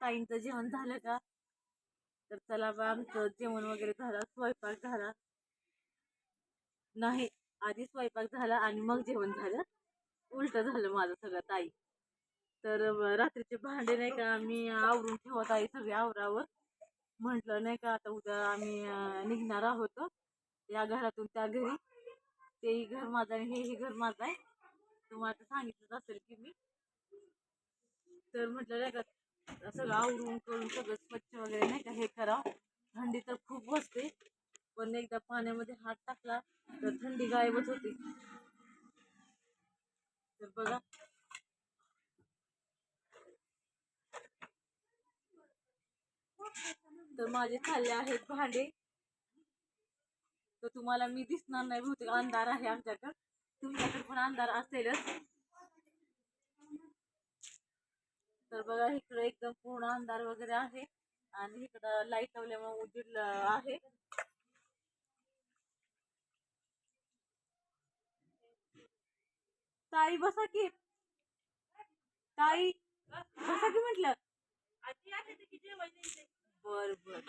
ताईंचं जेवण झालं का? तर चला बा, आमचं जेवण वगैरे झालं, स्वयंपाक झाला नाही, आधी स्वयंपाक झाला आणि मग जेवण झालं. उलट झालं माझं सगळं ताई. तर रात्रीचे भांडे नाही का मी आवरून ठेवत आहे, सगळे आवरावर म्हटलं नाही का, आता उद्या आम्ही निघणार आहोत या घरातून त्या घरी. तेही घर माझं आणि हेही घर माझं आहे, तुम्हाला सांगितलंच असेल की मी. तर म्हटलं नाही का सगळं आवरून करून सगळं स्वच्छ वगैरे नाही का हे करावं. थंडी तर खूप वाजते, पण एकदा पाण्यामध्ये हात टाकला तर थंडी गायबच होती. तर बघा, तर माझे खाल्ले आहेत भांडे. तर तुम्हाला मी दिसणार नाही, बहुतेक अंधार आहे आमच्याकडं, तुमच्याकडे पण अंधार असेलच. तर बघा, इकडं एकदम पूर्ण अंधार वगैरे आहे आणि इकडं लाईट लावल्यामुळे उजेड आहे. ताई बसा की, ताई बसा की म्हटलं. बर बर,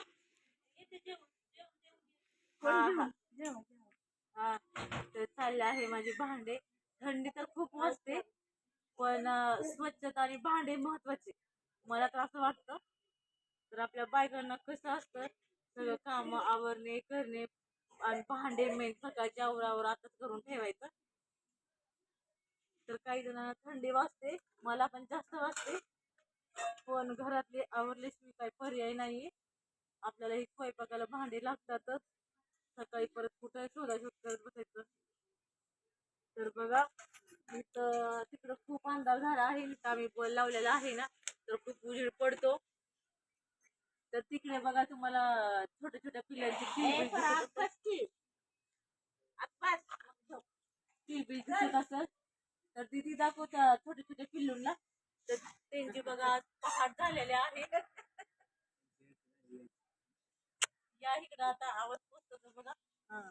हा हा हा. तर चालले आहे माझे भांडे. थंडी तर खूप वाजते, पण स्वच्छता आणि भांडे महत्वाचे मला तर असं वाटतं. तर आपल्या बायकांना कसं असतं, सगळं काम आवरणे करणे आणि भांडे मेन सकाळच्या आवरावर आताच करून ठेवायचं. तर काही जणांना थंडी वाजते, मला पण जास्त वाजते, पण घरातले आवरल्याशिवाय काही पर्याय नाहीये. आपल्याला ही स्वयंपाकाला भांडे लागतातच, सकाळी परत कुठं शोधाशोध करत बसायचं. तर बघा, इथं तिकडं खूप अंधार झाला आहे, इथं आम्ही बल लावलेला आहे ना, तर खूप उजेड पडतो. तर तिकडे बघा, तुम्हाला छोट्या छोट्या पिल्लांची किलबिल दिसत असेल, तर दिदी दाखवता छोट्या छोट्या पिल्लूंना. तर त्यांचे बघा पहाट झालेले आहे. या इकडं आता आवाज पोचतो बघा. हा,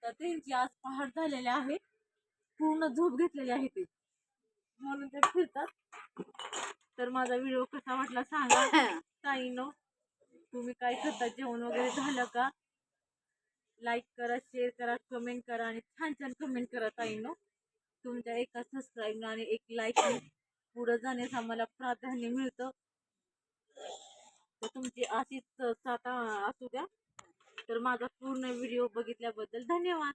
तर त्यांची आज पहाट झालेले आहे, पूर्ण झोप घेतलेली आहे ते, म्हणून ते फिरतात. तर माझा व्हिडिओ कसा वाटला सांगा ताईनो. तुम्ही काय करता, जेवण वगैरे झालं का? लाईक करा, शेअर करा, कमेंट करा आणि छान छान कमेंट करा ताईनो. तुमच्या एका सबस्क्राईब आणि एक लाईक पुढे जाण्यास आम्हाला प्राधान्य मिळतं. तर तुमची अशीच साथ असू द्या. तर माझा पूर्ण व्हिडिओ बघितल्याबद्दल धन्यवाद.